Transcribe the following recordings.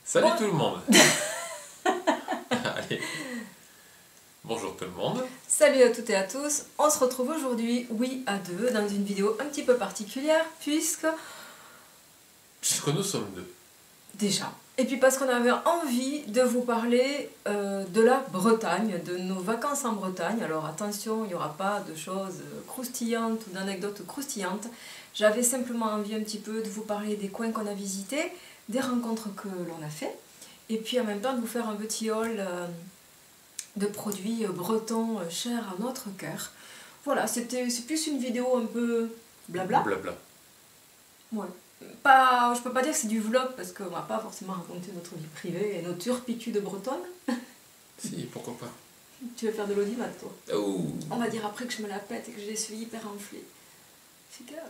Salut tout le monde. Allez. Bonjour tout le monde. Salut à toutes et à tous. On se retrouve aujourd'hui, oui, à deux, dans une vidéo un petit peu particulière, puisque nous sommes deux. Déjà. Et puis parce qu'on avait envie de vous parler de la Bretagne, de nos vacances en Bretagne. Alors attention, il n'y aura pas de choses croustillantes ou d'anecdotes croustillantes. J'avais simplement envie un petit peu de vous parler des coins qu'on a visités, des rencontres que l'on a fait, et puis en même temps de vous faire un petit haul de produits bretons chers à notre cœur. Voilà, c'est plus une vidéo un peu blabla. Blabla. Ouais. Pas, je peux pas dire que c'est du vlog parce qu'on va pas forcément raconter notre vie privée et nos turpitudes bretonnes. Si, pourquoi pas. Tu veux faire de l'audimat, toi? Oh. On va dire après que je me la pète et que je suis hyper enflée. Fais gaffe.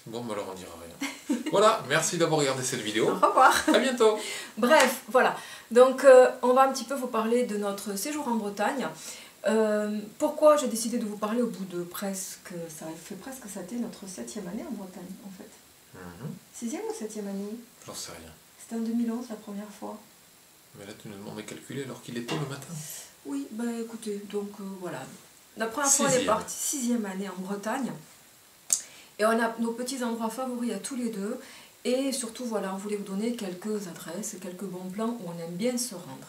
Bon, bah alors on dira rien. Voilà, merci d'avoir regardé cette vidéo. Au revoir. À bientôt. Bref, voilà. Donc, on va un petit peu vous parler de notre séjour en Bretagne. Pourquoi j'ai décidé de vous parler au bout de presque... Ça fait presque, ça a été notre 7e année en Bretagne, en fait. 6e ou 7e année? J'en sais rien. C'était en 2011 la première fois. Mais là, tu nous demandes de calculer alors qu'il est tôt le matin. Oui, bah écoutez, donc voilà. La première fois, on est parti 6e année en Bretagne. Et on a nos petits endroits favoris à tous les deux. Et surtout, voilà, on voulait vous donner quelques adresses, quelques bons plans où on aime bien se rendre.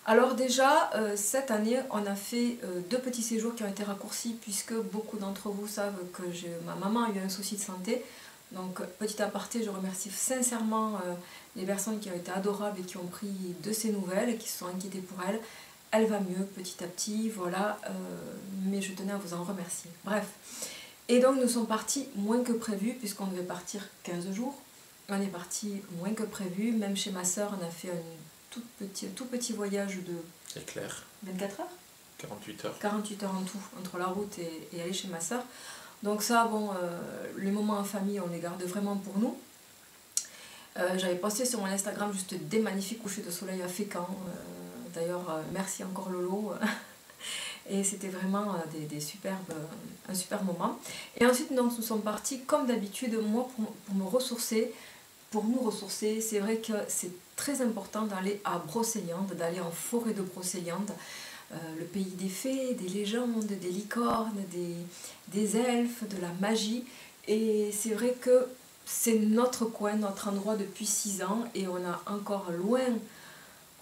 Alors déjà, cette année, on a fait 2 petits séjours qui ont été raccourcis puisque beaucoup d'entre vous savent que ma maman a eu un souci de santé. Donc, petit aparté, je remercie sincèrement les personnes qui ont été adorables et qui ont pris de ses nouvelles et qui se sont inquiétées pour elle. Elle va mieux petit à petit, voilà, mais je tenais à vous en remercier. Bref. Et donc nous sommes partis moins que prévu puisqu'on devait partir 15 jours. On est parti moins que prévu. Même chez ma soeur, on a fait un tout petit voyage de... Éclair. 24 heures 48 heures. 48 heures en tout, entre la route et aller chez ma soeur. Donc ça, bon, les moments en famille, on les garde vraiment pour nous. J'avais posté sur mon Instagram juste des magnifiques couchers de soleil à Fécamp. D'ailleurs, merci encore Lolo. Et c'était vraiment un super moment. Et ensuite, donc, nous sommes partis, comme d'habitude, moi, pour me ressourcer. Pour nous ressourcer, c'est vrai que c'est très important d'aller à Brocéliande, d'aller en forêt de Brocéliande. Le pays des fées, des légendes, des licornes, des elfes, de la magie. Et c'est vrai que c'est notre coin, notre endroit depuis 6 ans. Et on a encore loin,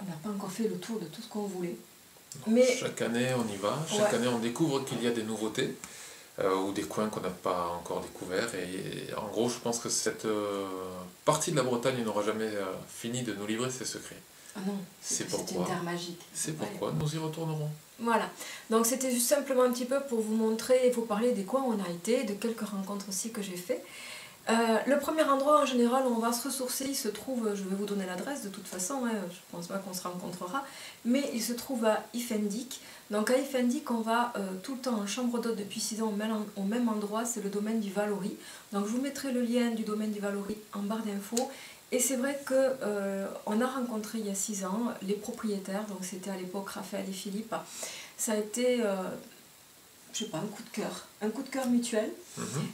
on n'a pas encore fait le tour de tout ce qu'on voulait. Mais chaque année on y va, chaque année on découvre qu'il y a des nouveautés ou des coins qu'on n'a pas encore découverts et en gros je pense que cette partie de la Bretagne n'aura jamais fini de nous livrer ses secrets. Ah non, c'est une terre magique. C'est pourquoi nous y retournerons. Voilà, donc c'était juste simplement un petit peu pour vous montrer et vous parler des coins où on a été, de quelques rencontres aussi que j'ai fait. Le premier endroit en général où on va se ressourcer, il se trouve, je vais vous donner l'adresse de toute façon, hein, je pense pas qu'on se rencontrera, mais il se trouve à Iffendic. Donc à Iffendic, on va tout le temps en chambre d'hôte depuis 6 ans au même endroit, c'est le domaine du Valory. Donc je vous mettrai le lien du domaine du Valory en barre d'infos. Et c'est vrai qu'on a rencontré il y a 6 ans les propriétaires, donc c'était à l'époque Raphaël et Philippe. Ça a été... je sais pas, un coup de cœur mutuel.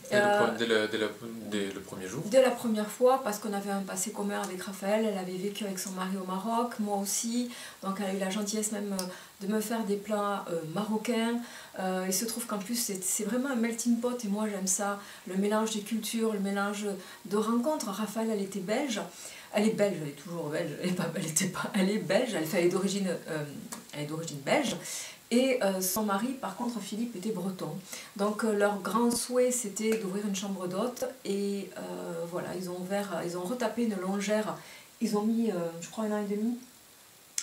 Dès le premier jour? Dès la première fois, parce qu'on avait un passé commun avec Raphaël, elle avait vécu avec son mari au Maroc, moi aussi, donc elle a eu la gentillesse même de me faire des plats marocains. Il se trouve qu'en plus c'est vraiment un melting pot et moi j'aime ça, le mélange des cultures, le mélange de rencontres. Raphaël, elle était belge. Elle est belge, elle est toujours belge, elle est belge, elle est d'origine belge. Et son mari, par contre, Philippe, était breton. Donc leur grand souhait, c'était d'ouvrir une chambre d'hôte. Et voilà, ils ont retapé une longère. Ils ont mis, je crois, 1 an et demi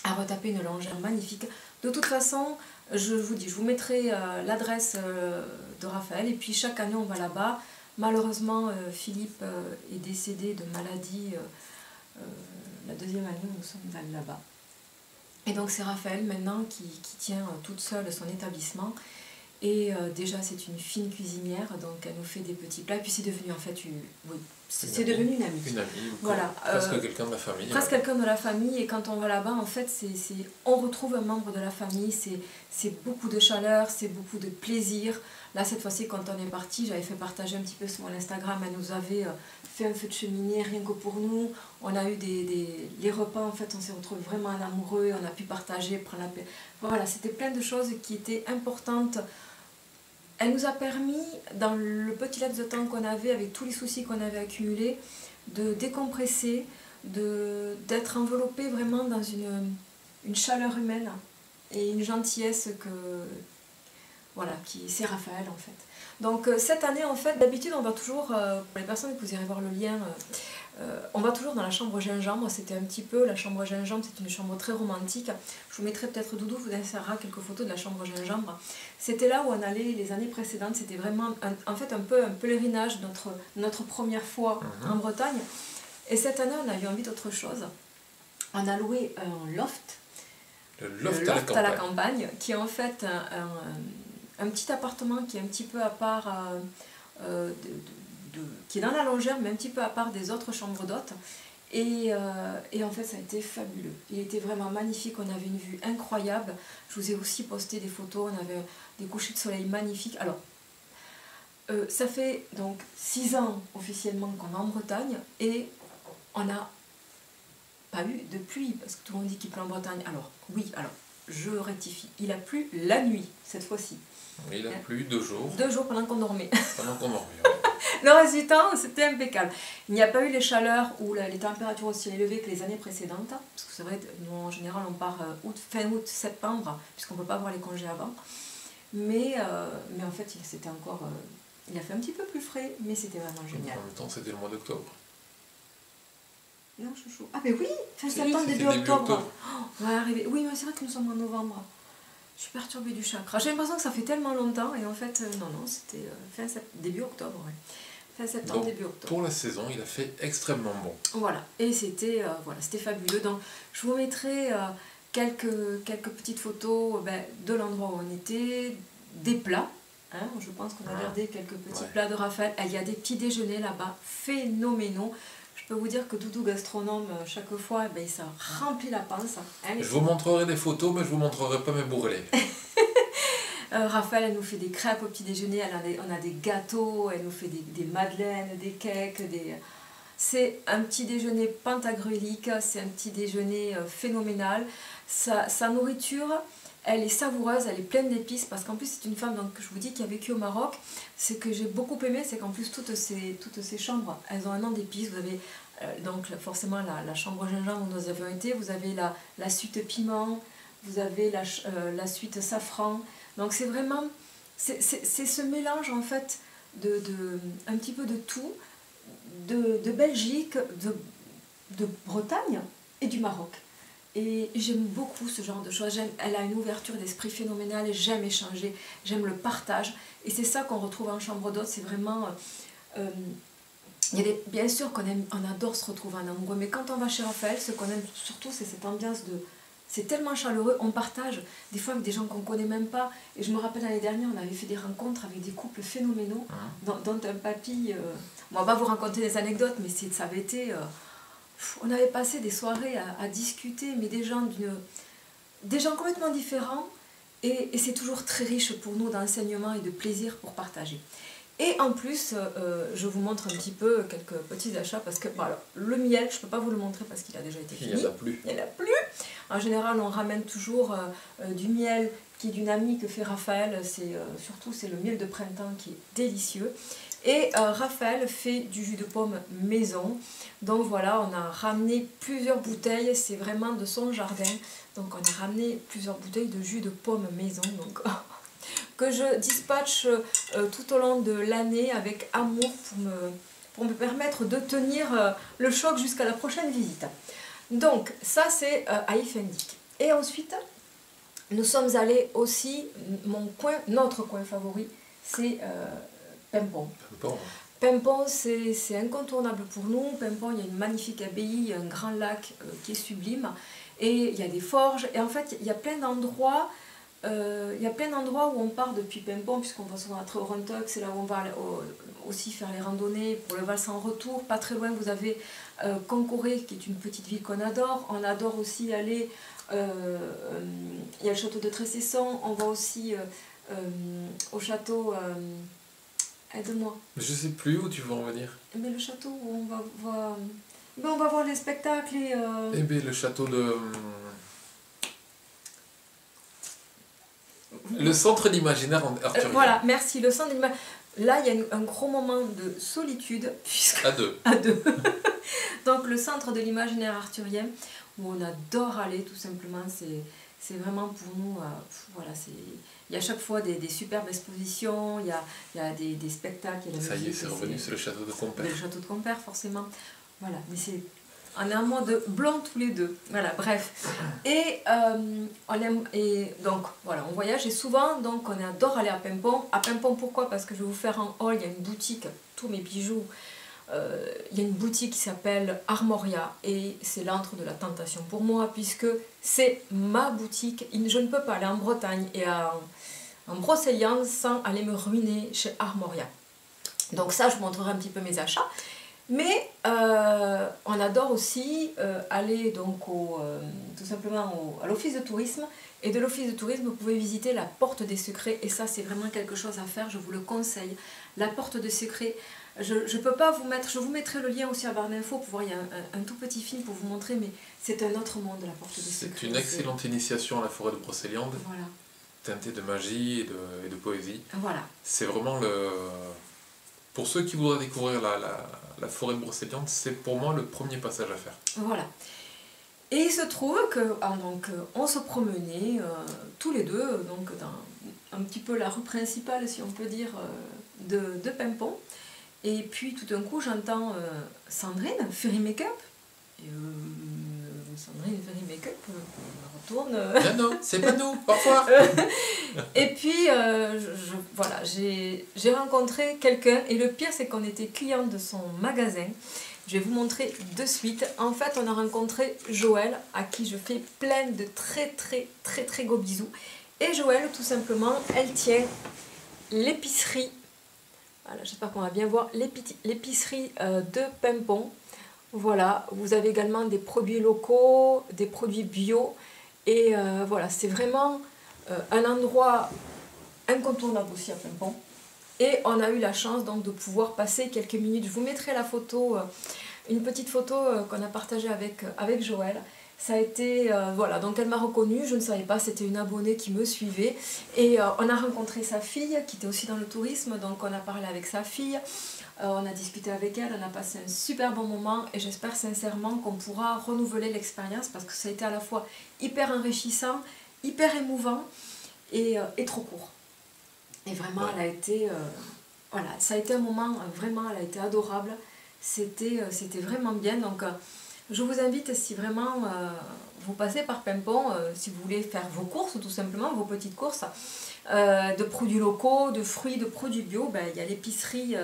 à retaper une longère magnifique. De toute façon, je vous mettrai l'adresse de Raphaël. Et puis chaque année, on va là-bas. Malheureusement, Philippe est décédé de maladie la 2e année où nous sommes allés là-bas. Et donc c'est Raphaël maintenant qui tient toute seule son établissement. Et déjà c'est une fine cuisinière, donc elle nous fait des petits plats. Et puis c'est devenu en fait oui, c'est devenu une amie. Une amie, voilà, presque quelqu'un de la famille. Presque quelqu'un de la famille, et quand on va là-bas, en fait, on retrouve un membre de la famille, c'est beaucoup de chaleur, c'est beaucoup de plaisir. Là, cette fois-ci, quand on est parti, j'avais fait partager un petit peu sur mon Instagram, elle nous avait fait un feu de cheminée rien que pour nous. On a eu les repas, en fait, on s'est retrouvés vraiment en amoureux, on a pu partager, prendre la paix. Voilà, c'était plein de choses qui étaient importantes. Elle nous a permis, dans le petit laps de temps qu'on avait, avec tous les soucis qu'on avait accumulés, de décompresser, d'être enveloppé vraiment dans une chaleur humaine et une gentillesse voilà, c'est Raphaël en fait. Donc cette année en fait, d'habitude on va toujours, pour les personnes que vous irez voir le lien, on va toujours dans la chambre gingembre. C'était un petit peu, la chambre gingembre c'est une chambre très romantique. Je vous mettrai peut-être, Doudou vous insérera quelques photos de la chambre gingembre. C'était là où on allait les années précédentes, c'était vraiment en fait un peu un pèlerinage, notre première fois en Bretagne. Et cette année on a eu envie d'autre chose. On a loué un loft. Le loft à la campagne, qui est en fait un petit appartement qui est un petit peu à part, qui est dans la longère, mais un petit peu à part des autres chambres d'hôtes. Et en fait, ça a été fabuleux. Il était vraiment magnifique, on avait une vue incroyable. Je vous ai aussi posté des photos, on avait des couchers de soleil magnifiques. Alors, ça fait donc 6 ans officiellement qu'on est en Bretagne, et on n'a pas eu de pluie, parce que tout le monde dit qu'il pleut en Bretagne. Alors, oui, alors, je rectifie, il a plu la nuit, cette fois-ci. Oui, il a plu 2 jours. 2 jours pendant qu'on dormait. Pendant qu'on dormait, oui. Le reste du temps, c'était impeccable. Il n'y a pas eu les chaleurs ou les températures aussi élevées que les années précédentes, parce que c'est vrai, nous en général on part fin août, septembre, puisqu'on ne peut pas avoir les congés avant. Mais en fait, c'était encore... il a fait un petit peu plus frais, mais c'était vraiment génial. En même temps, c'était le mois d'octobre. Non, chouchou. Ah, mais oui, fin septembre, début octobre. Oh, on va arriver. Oui, mais c'est vrai que nous sommes en novembre. Je suis perturbée du chakra. J'ai l'impression que ça fait tellement longtemps, et en fait, non, c'était début octobre. Ouais. Fin septembre, donc, début octobre. Pour la saison, il a fait extrêmement bon. Voilà, et c'était fabuleux. Donc, je vous mettrai quelques petites photos de l'endroit où on était, des plats. Hein, je pense qu'on a gardé quelques petits plats de Raphaël. Il y a des petits déjeuners là-bas phénoménaux. Je peux vous dire que Doudou Gastronome, chaque fois, ça remplit la panse. Hein, je vous montrerai des photos, mais je ne vous montrerai pas mes bourrelets. Raphaël, elle nous fait des crêpes au petit déjeuner, on a des gâteaux, elle nous fait des madeleines, des cakes. C'est un petit déjeuner pentagruélique, c'est un petit déjeuner phénoménal. Sa nourriture, elle est savoureuse, elle est pleine d'épices, parce qu'en plus c'est une femme, donc, je vous dis, qui a vécu au Maroc. Ce que j'ai beaucoup aimé, c'est qu'en plus toutes ces chambres, elles ont un nom d'épices. Vous avez donc forcément la chambre gingembre où nous avions été, vous avez la suite piment, vous avez la suite safran. Donc c'est vraiment, c'est ce mélange en fait un petit peu de tout, de Belgique, de Bretagne et du Maroc. Et j'aime beaucoup ce genre de choses. Elle a une ouverture d'esprit phénoménale, et j'aime échanger, j'aime le partage. Et c'est ça qu'on retrouve en chambre d'hôte, c'est vraiment... bien sûr on adore se retrouver en amoureux, mais quand on va chez Raphaël, ce qu'on aime surtout, c'est cette ambiance de... C'est tellement chaleureux, on partage des fois avec des gens qu'on ne connaît même pas. Et je me rappelle l'année dernière, on avait fait des rencontres avec des couples phénoménaux, dont un papy... on va pas vous raconter des anecdotes, mais ça avait été... on avait passé des soirées à discuter, mais des gens complètement différents. Et c'est toujours très riche pour nous d'enseignement et de plaisir pour partager. Et en plus, je vous montre un petit peu quelques petits achats, parce que voilà, le miel, je ne peux pas vous le montrer parce qu'il a déjà été fini. Il n'y en a plus. Il n'y en a plus. En général, on ramène toujours du miel qui est d'une amie que fait Raphaël. Surtout, c'est le miel de printemps qui est délicieux. Et Raphaël fait du jus de pomme maison. Donc voilà, on a ramené plusieurs bouteilles. C'est vraiment de son jardin. Donc on a ramené plusieurs bouteilles de jus de pomme maison. Donc... que je dispatche tout au long de l'année avec amour pour me permettre de tenir le choc jusqu'à la prochaine visite. Donc ça c'est à Iffendic. Et ensuite nous sommes allés aussi, notre coin favori, c'est Paimpont. Paimpont, c'est incontournable pour nous. Paimpont, il y a une magnifique abbaye, un grand lac qui est sublime. Et il y a des forges. Et en fait, il y a plein d'endroits. Où on part depuis Paimpont, puisqu'on va souvent à Treurontox, c'est là où on va aussi faire les randonnées pour le Val sans retour. Pas très loin, vous avez Concoré, qui est une petite ville qu'on adore. On adore aussi aller. Il y a le château de Tressesson. On va aussi au château. Aide-moi. Je sais plus où tu veux en venir. Mais le château où on va voir. Ben, on va voir les spectacles et. Eh bien, le château de. Le centre d'imaginaire arthurien. Voilà, merci. Le centre d'imaginaire. Là, il y a un gros moment de solitude. À deux. À deux. Donc, le centre de l'imaginaire arthurien, où on adore aller, tout simplement. C'est vraiment pour nous. Voilà, il y a à chaque fois des superbes expositions, il y a des spectacles. Il y a la Ça y est, musique, c'est revenu, c'est le château de Compère. Le château de Compère, forcément. Voilà, mais on est en mode blanc tous les deux. Voilà, bref. Et donc, voilà, on voyage et souvent, donc, on adore aller à Paimpont. À Paimpont, pourquoi? Parce que je vais vous faire un haul, il y a une boutique, tous mes bijoux. Il y a une boutique qui s'appelle Armoria et c'est l'antre de la tentation pour moi, puisque c'est ma boutique. Je ne peux pas aller en Bretagne et en Brocéliande sans aller me ruiner chez Armoria. Donc ça, je vous montrerai un petit peu mes achats. Mais on adore aussi aller donc tout simplement à l'office de tourisme. Et de l'office de tourisme, vous pouvez visiter la Porte des Secrets. Et ça, c'est vraiment quelque chose à faire, je vous le conseille. La Porte des Secrets, je ne peux pas vous mettre, je vous mettrai le lien aussi à barre d'infos pour voir, il y a un tout petit film pour vous montrer, mais c'est un autre monde, la Porte des Secrets. C'est une excellente initiation à la forêt de Brocéliande, voilà. Teintée de magie et de poésie. Voilà. C'est vraiment le... Pour ceux qui voudraient découvrir la forêt de Brocéliande, c'est pour moi le premier passage à faire. Voilà. Et il se trouve que on se promenait tous les deux donc dans un petit peu la rue principale, si on peut dire, de Paimpont. Et puis tout d'un coup, j'entends Sandrine, Ferry Makeup. Et Sandrine, Ferry Makeup, on retourne. Non, c'est pas nous, au revoir. Et puis, voilà, j'ai rencontré quelqu'un. Et le pire, c'est qu'on était clients de son magasin. Je vais vous montrer de suite. En fait, on a rencontré Joël, à qui je fais plein de très gros bisous. Et Joël, tout simplement, elle tient l'épicerie. Voilà, j'espère qu'on va bien voir l'épicerie de Paimpont. Voilà, vous avez également des produits locaux, des produits bio. Et voilà, c'est vraiment un endroit incontournable aussi à Paimpont. Et on a eu la chance donc de pouvoir passer quelques minutes. Je vous mettrai la photo, une petite photo qu'on a partagée avec Joël. Ça a été, voilà, donc elle m'a reconnue, je ne savais pas, c'était une abonnée qui me suivait. Et on a rencontré sa fille, qui était aussi dans le tourisme, donc on a parlé avec sa fille, on a discuté avec elle, on a passé un super bon moment. Et j'espère sincèrement qu'on pourra renouveler l'expérience, parce que ça a été à la fois hyper enrichissant, hyper émouvant et trop court. Et vraiment, elle a été, voilà, ça a été un moment, vraiment, elle a été adorable. C'était vraiment bien. Donc, je vous invite, si vraiment vous passez par Paimpont, si vous voulez faire vos courses, tout simplement, vos petites courses, de produits locaux, de fruits, de produits bio, ben, il y a l'épicerie,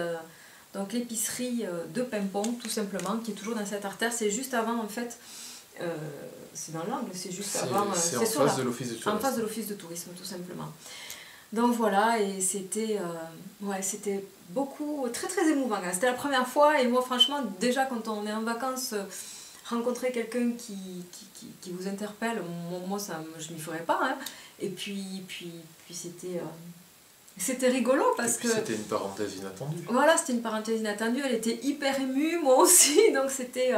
donc l'épicerie de Paimpont, tout simplement, qui est toujours dans cette artère. C'est juste avant, en fait, c'est dans l'angle, c'est juste avant. C'est en face de l'office de tourisme. En face de l'office de tourisme, tout simplement. Donc voilà, et c'était beaucoup, très émouvant. C'était la première fois, et moi franchement, déjà quand on est en vacances, rencontrer quelqu'un qui vous interpelle, moi ça, je m'y ferais pas. Hein. Et puis c'était rigolo parce que... C'était une parenthèse inattendue. Voilà, c'était une parenthèse inattendue, elle était hyper émue, moi aussi, donc c'était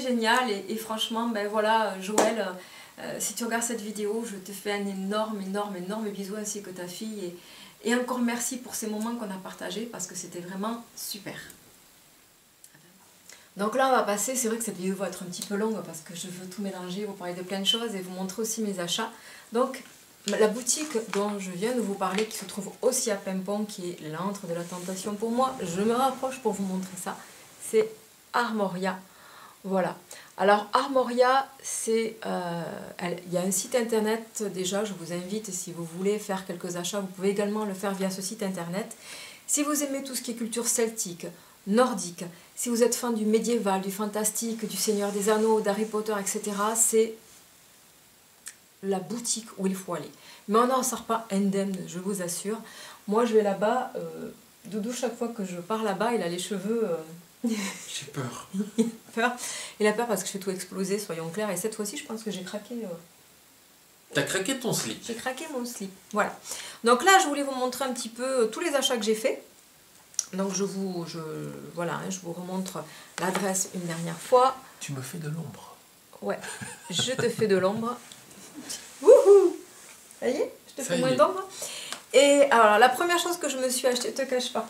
génial. Et franchement, ben voilà, Joël... si tu regardes cette vidéo, je te fais un énorme bisou ainsi que ta fille. Et encore merci pour ces moments qu'on a partagés parce que c'était vraiment super. Donc là, on va passer. C'est vrai que cette vidéo va être un petit peu longue parce que je veux tout mélanger, vous parler de plein de choses et vous montrer aussi mes achats. Donc, la boutique dont je viens de vous parler, qui se trouve aussi à Paimpont, qui est l'antre de la tentation pour moi, je me rapproche pour vous montrer ça. C'est Armoria. Voilà. Alors Armoria, il y a un site internet déjà, je vous invite, si vous voulez faire quelques achats, vous pouvez également le faire via ce site internet. Si vous aimez tout ce qui est culture celtique, nordique, si vous êtes fan du médiéval, du fantastique, du Seigneur des Anneaux, d'Harry Potter, etc., c'est la boutique où il faut aller. Mais on n'en sort pas indemne, je vous assure. Moi, je vais là-bas, Doudou, chaque fois que je pars là-bas, il a les cheveux... J'ai peur. Il a peur. Il a peur parce que je fais tout exploser, soyons clairs. Et cette fois-ci, je pense que j'ai craqué... T'as craqué ton slip. J'ai craqué mon slip. Voilà. Donc là, je voulais vous montrer un petit peu tous les achats que j'ai faits. Donc voilà, hein, je vous remontre l'adresse une dernière fois. Tu me fais de l'ombre. Ouais, je te fais de l'ombre. Wouhou! Ça y est, je te fais moins d'ombre. Et alors, la première chose que je me suis achetée, te cache pas.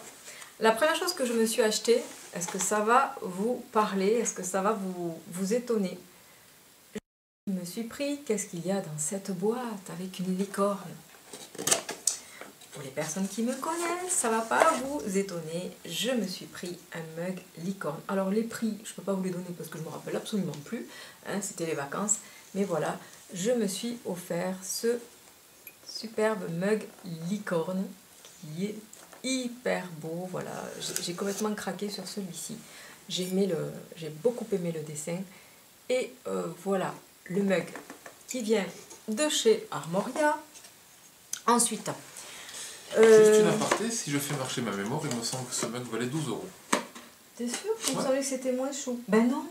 La première chose que je me suis achetée, est-ce que ça va vous parler? Est-ce que ça va vous étonner? Je me suis pris, qu'est-ce qu'il y a dans cette boîte avec une licorne? Pour les personnes qui me connaissent, ça va pas vous étonner. Je me suis pris un mug licorne. Alors les prix, je peux pas vous les donner parce que je me rappelle absolument plus. Hein, c'était les vacances. Mais voilà, je me suis offert ce superbe mug licorne qui est hyper beau. Voilà, j'ai complètement craqué sur celui-ci. J'ai beaucoup aimé le dessin. Et voilà, le mug qui vient de chez Armoria. Ensuite... Juste une aparté, si je fais marcher ma mémoire, il me semble que ce mug valait 12 €. T'es sûr? Il me semblait que c'était moins chou. Ben non.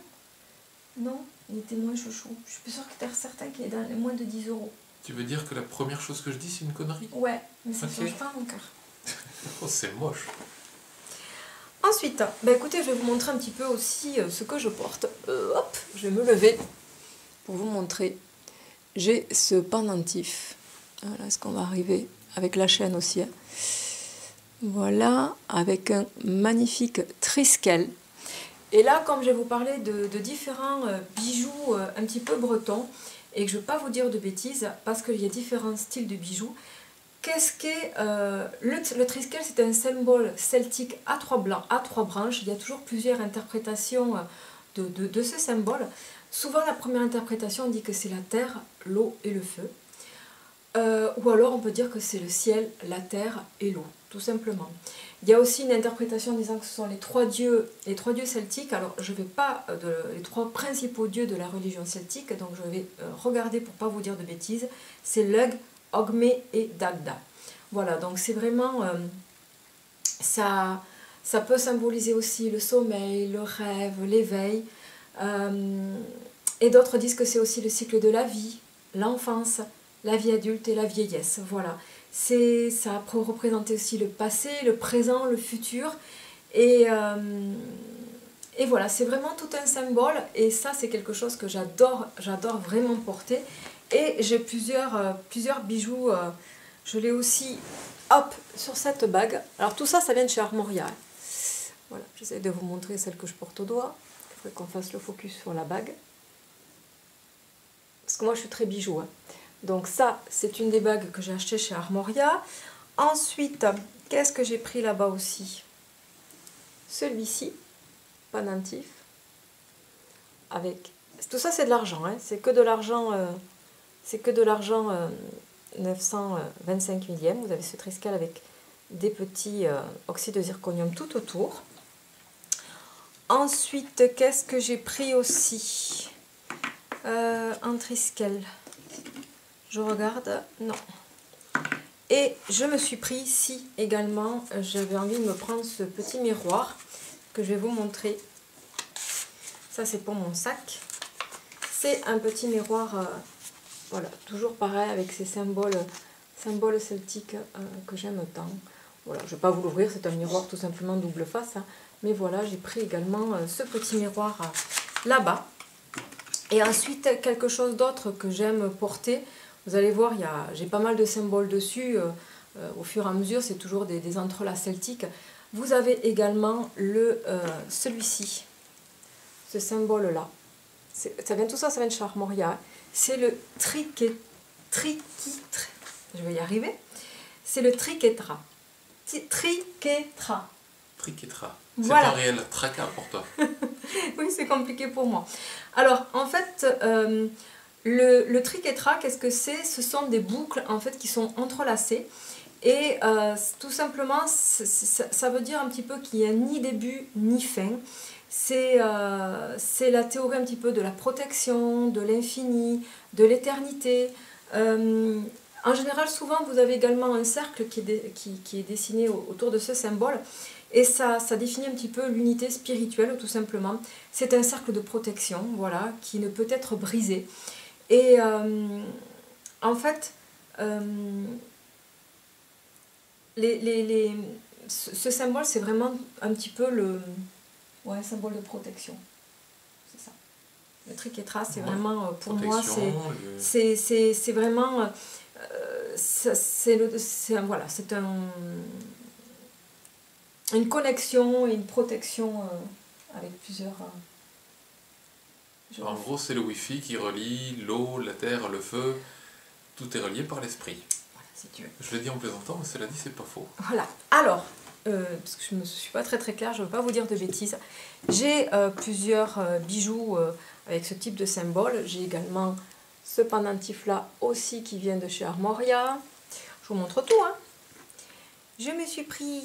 Non, il était moins chouchou. Je suis plus sûre que t'es certain qu'il est dans les moins de 10 €. Tu veux dire que la première chose que je dis, c'est une connerie? Ouais, mais ça ne change pas mon cœur. Oh, c'est moche. Ensuite, ben écoutez, je vais vous montrer un petit peu aussi ce que je porte. Hop, je vais me lever pour vous montrer. J'ai ce pendentif. Voilà, est-ce qu'on va arriver avec la chaîne aussi, hein. Voilà, avec un magnifique triskel. Et là, comme je vais vous parler de différents bijoux un petit peu bretons, et que je ne vais pas vous dire de bêtises, parce qu'il y a différents styles de bijoux. Qu'est-ce qu'est le triskel? C'est un symbole celtique à trois branches. Il y a toujours plusieurs interprétations de ce symbole. Souvent, la première interprétation dit que c'est la terre, l'eau et le feu. Ou alors on peut dire que c'est le ciel, la terre et l'eau, tout simplement. Il y a aussi une interprétation disant que ce sont les trois dieux celtiques. Alors je ne vais pas, les trois principaux dieux de la religion celtique, donc je vais regarder pour ne pas vous dire de bêtises. C'est Lugh, Ogmé et Dagda. Voilà, donc c'est vraiment, ça peut symboliser aussi le sommeil, le rêve, l'éveil. Et d'autres disent que c'est aussi le cycle de la vie, l'enfance, la vie adulte et la vieillesse. Voilà, ça peut représenter aussi le passé, le présent, le futur. Et voilà, c'est vraiment tout un symbole. Et ça, c'est quelque chose que j'adore vraiment porter. Et j'ai plusieurs bijoux. Je l'ai aussi, hop, sur cette bague. Alors tout ça, ça vient de chez Armoria. Voilà, j'essaie de vous montrer celle que je porte au doigt. Il faudrait qu'on fasse le focus sur la bague. Parce que moi, je suis très bijou, hein. Donc ça, c'est une des bagues que j'ai achetées chez Armoria. Ensuite, qu'est-ce que j'ai pris là-bas aussi? Celui-ci, pendentif. Avec... Tout ça, c'est de l'argent, hein. C'est que de l'argent 925 millième. Vous avez ce triskel avec des petits oxydes de zirconium tout autour. Ensuite, qu'est-ce que j'ai pris aussi? Un triskel. Je regarde, non. Et je me suis pris ici également, j'avais envie de me prendre ce petit miroir que je vais vous montrer. Ça, c'est pour mon sac. C'est un petit miroir, voilà, toujours pareil avec ces symboles celtiques que j'aime tant. Voilà, je ne vais pas vous l'ouvrir, c'est un miroir tout simplement double face, hein. Mais voilà, j'ai pris également ce petit miroir là-bas. Et ensuite, quelque chose d'autre que j'aime porter. Vous allez voir, j'ai pas mal de symboles dessus. Au fur et à mesure, c'est toujours des entrelacs celtiques. Vous avez également celui-ci, ce symbole-là. Tout ça, ça vient de chez Armoria. C'est le je vais y arriver. C'est le triquetra. Triquetra. Triquetra. C'est Voilà. un réel tracas pour toi. Oui, c'est compliqué pour moi. Alors, en fait, le triquetra, qu'est-ce que c'est? Ce sont des boucles en fait qui sont entrelacées. Et tout simplement, ça veut dire un petit peu qu'il n'y a ni début ni fin. C'est la théorie un petit peu de la protection, de l'infini, de l'éternité. En général, souvent, vous avez également un cercle qui est dessiné autour de ce symbole. Et ça définit un petit peu l'unité spirituelle, tout simplement. C'est un cercle de protection, voilà, qui ne peut être brisé. Et en fait, ce symbole, c'est vraiment un petit peu le symbole de protection. C'est ça. Le triquetra, c'est vraiment, pour moi, c'est vraiment... voilà, c'est une connexion et une protection avec plusieurs... En gros, c'est le Wi-Fi qui relie l'eau, la terre, le feu. Tout est relié par l'esprit. Voilà, si tu veux. Je l'ai dit en plaisantant, mais cela dit, c'est pas faux. Voilà. Alors, parce que je ne suis pas très claire, je ne veux pas vous dire de bêtises. J'ai plusieurs bijoux avec ce type de symbole. J'ai également ce pendentif-là aussi qui vient de chez Armoria. Je vous montre tout, hein. Je me suis pris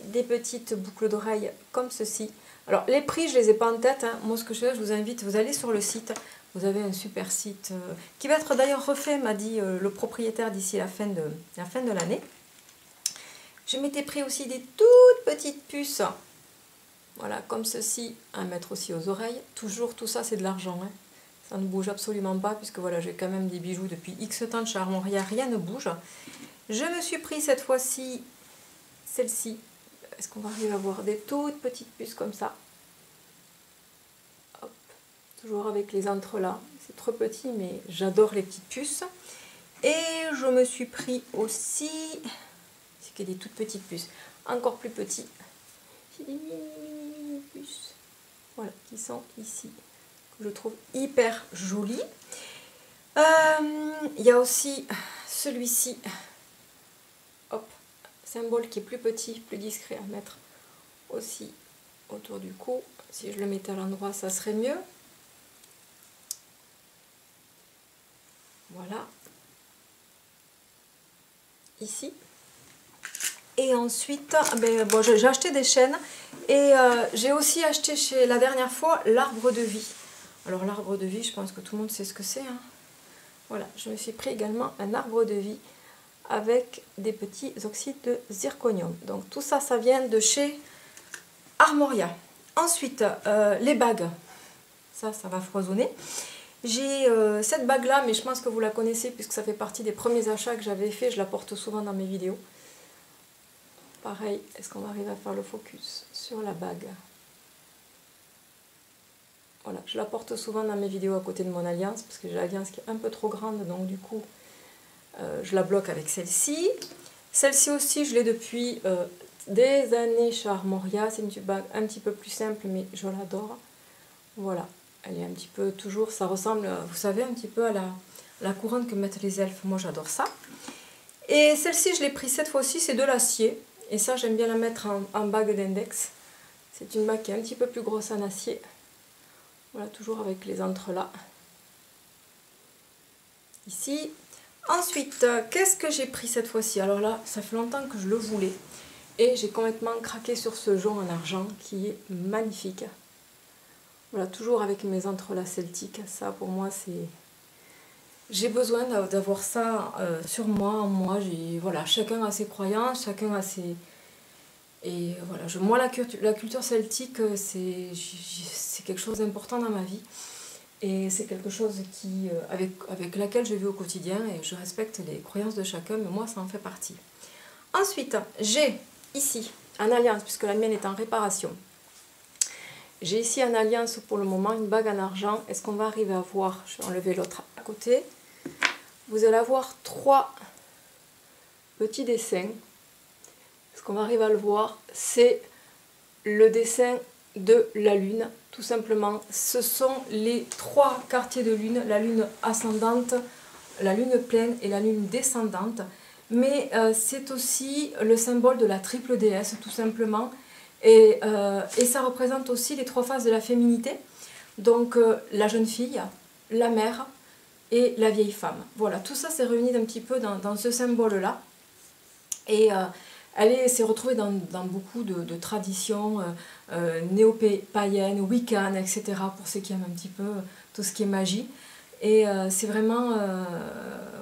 des petites boucles d'oreilles comme ceci. Alors, les prix, je ne les ai pas en tête, hein. Moi, ce que je fais, je vous invite, vous allez sur le site. Vous avez un super site qui va être d'ailleurs refait, m'a dit le propriétaire, d'ici la fin de l'année. Je m'étais pris aussi des toutes petites puces. Voilà, comme ceci, à mettre aussi aux oreilles. Toujours, tout ça, c'est de l'argent, hein. Ça ne bouge absolument pas, puisque voilà, j'ai quand même des bijoux depuis X temps de chez Armoria, rien ne bouge. Je me suis pris cette fois-ci, celle-ci. Est-ce qu'on va arriver à voir des toutes petites puces comme ça? Hop. Toujours avec les entrelacs. C'est trop petit, mais j'adore les petites puces. Et je me suis pris aussi... C'est qu'il y a des toutes petites puces. Encore plus petits. J'ai des mini puces. Voilà, qui sont ici. Que je trouve hyper jolies. Il y a aussi celui-ci. Hop. Symbole qui est plus petit, plus discret à mettre aussi autour du cou. Si je le mettais à l'endroit, ça serait mieux. Voilà. Ici. Et ensuite, bon, j'ai acheté des chaînes. Et j'ai aussi acheté la dernière fois l'arbre de vie. Alors l'arbre de vie, je pense que tout le monde sait ce que c'est, hein. Voilà, je me suis pris également un arbre de vie avec des petits oxydes de zirconium. Donc tout ça, ça vient de chez Armoria. Ensuite, les bagues. Ça va foisonner. J'ai cette bague-là, mais je pense que vous la connaissez puisque ça fait partie des premiers achats que j'avais fait. Je la porte souvent dans mes vidéos. Pareil, est-ce qu'on va arriver à faire le focus sur la bague? Voilà, je la porte souvent dans mes vidéos à côté de mon alliance parce que j'ai l'alliance qui est un peu trop grande, donc du coup, je la bloque avec celle-ci. Celle-ci aussi, je l'ai depuis des années chez Armoria. C'est une bague un petit peu plus simple, mais je l'adore. Voilà, elle est un petit peu toujours, ça ressemble, vous savez, un petit peu à la couronne que mettent les elfes. Moi, j'adore ça. Et celle-ci, je l'ai prise cette fois-ci, c'est de l'acier. Et ça, j'aime bien la mettre en bague d'index. C'est une bague qui est un petit peu plus grosse en acier. Voilà, toujours avec les entrelacs. Ici. Ensuite, qu'est-ce que j'ai pris cette fois-ci? Alors là, ça fait longtemps que je le voulais. Et j'ai complètement craqué sur ce jonc en argent qui est magnifique. Voilà, toujours avec mes entrelacs celtiques. Ça, pour moi, c'est... J'ai besoin d'avoir ça sur moi, en moi. Voilà, chacun a ses croyances, chacun a ses... Et voilà, moi, la culture celtique, c'est quelque chose d'important dans ma vie. Et c'est quelque chose avec laquelle je vis au quotidien et je respecte les croyances de chacun, mais moi, ça en fait partie. Ensuite, j'ai ici, en alliance, puisque la mienne est en réparation, j'ai ici en alliance pour le moment une bague en argent. Est-ce qu'on va arriver à voir? Je vais enlever l'autre à côté. Vous allez avoir 3 petits dessins. Ce qu'on arrive à le voir, c'est le dessin de la lune, tout simplement. Ce sont les 3 quartiers de lune, la lune ascendante, la lune pleine et la lune descendante. Mais c'est aussi le symbole de la triple déesse, tout simplement. Et ça représente aussi les 3 phases de la féminité. Donc la jeune fille, la mère et la vieille femme. Voilà, tout ça s'est réuni un petit peu dans ce symbole-là. Et elle s'est retrouvée dans beaucoup de traditions néo-païennes, wiccan, etc. pour ceux qui aiment un petit peu tout ce qui est magie. Et c'est vraiment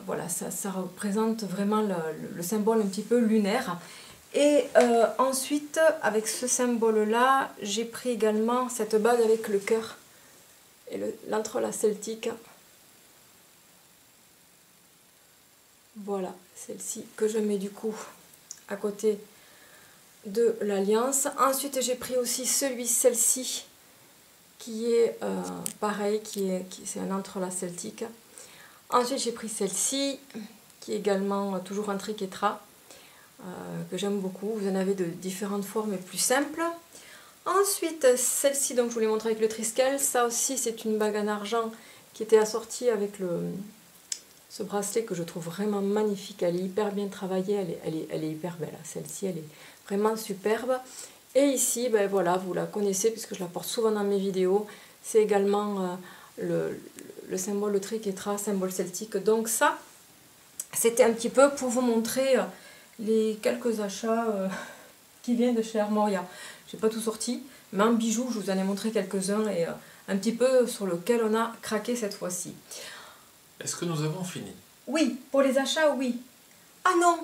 voilà, ça représente vraiment le symbole un petit peu lunaire. Et ensuite, avec ce symbole-là, j'ai pris également cette bague avec le cœur et l'entrelac celtique. Voilà, celle-ci que je mets du coup à côté de l'alliance. Ensuite, j'ai pris aussi celle-ci, qui est pareil, c'est un entrelac celtique. Ensuite, j'ai pris celle-ci, qui est également toujours un triquetra, que j'aime beaucoup. Vous en avez de différentes formes et plus simples. Ensuite, celle-ci, donc je vous l'ai montré avec le triskel. Ça aussi, c'est une bague en argent qui était assortie avec ce bracelet que je trouve vraiment magnifique. Elle est hyper bien travaillée, elle est hyper belle. Celle-ci, elle est vraiment superbe. Et ici, ben voilà, vous la connaissez puisque je la porte souvent dans mes vidéos. C'est également le symbole, le triquetra, symbole celtique. Donc ça, c'était un petit peu pour vous montrer les quelques achats qui viennent de chez Armoria. Je n'ai pas tout sorti, mais en bijoux, je vous en ai montré quelques-uns et un petit peu sur lequel on a craqué cette fois-ci. Est-ce que nous avons fini? Oui, pour les achats, oui. Ah non!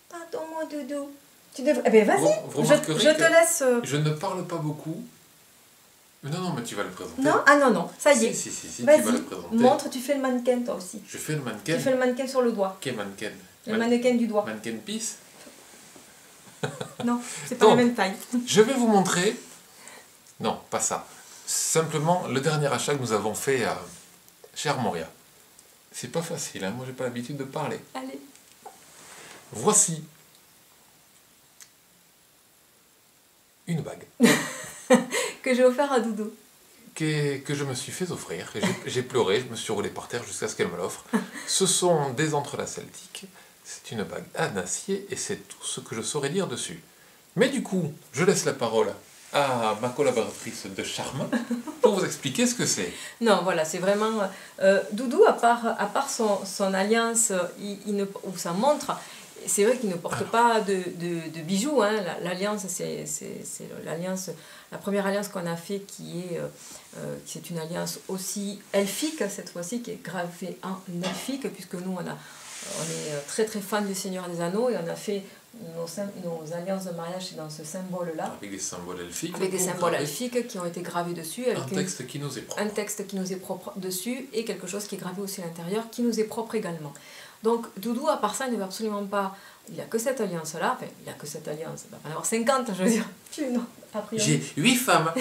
Pardon, mon doudou. Tu devrais... Eh bien, vas-y, je te laisse... Je ne parle pas beaucoup. Non, mais tu vas le présenter. Non? Ah non, ça y est. Si, tu vas le présenter. Montre, tu fais le mannequin, toi aussi. Je fais le mannequin? Tu fais le mannequin sur le doigt. Quel mannequin? Le mannequin du doigt. Mannequin pisse? Non, c'est pas la même taille. Je vais vous montrer... Non, pas ça. Simplement, le dernier achat que nous avons fait chez Armoria. C'est pas facile, hein, moi j'ai pas l'habitude de parler. Allez. Voici une bague. Que j'ai offert à Doudou. Que je me suis fait offrir. J'ai pleuré, je me suis roulé par terre jusqu'à ce qu'elle me l'offre. Ce sont des entrelacs celtiques. C'est une bague en acier et c'est tout ce que je saurais dire dessus. Mais du coup, je laisse la parole à ma collaboratrice de charme pour vous expliquer ce que c'est. Non, voilà, c'est vraiment... Doudou, à part son alliance ou sa montre, c'est vrai qu'il ne porte pas de bijoux. Hein. L'alliance, c'est l'alliance, la première alliance qu'on a fait c'est une alliance aussi elfique, cette fois-ci, qui est gravée en elfique, puisque nous, on est très très fans du Seigneur des Anneaux et on a fait nos alliances de mariage dans ce symbole-là. Avec des symboles elfiques. Avec des symboles elfiques qui ont été gravés dessus. Avec un texte qui nous est propre. Un texte qui nous est propre dessus et quelque chose qui est gravé aussi à l'intérieur qui nous est propre également. Donc Doudou, à part ça, il ne veut absolument pas... Il n'a que cette alliance-là. Enfin, il n'a que cette alliance. Il va pas en avoir 50, je veux dire. Non, a priori. J'ai 8 femmes.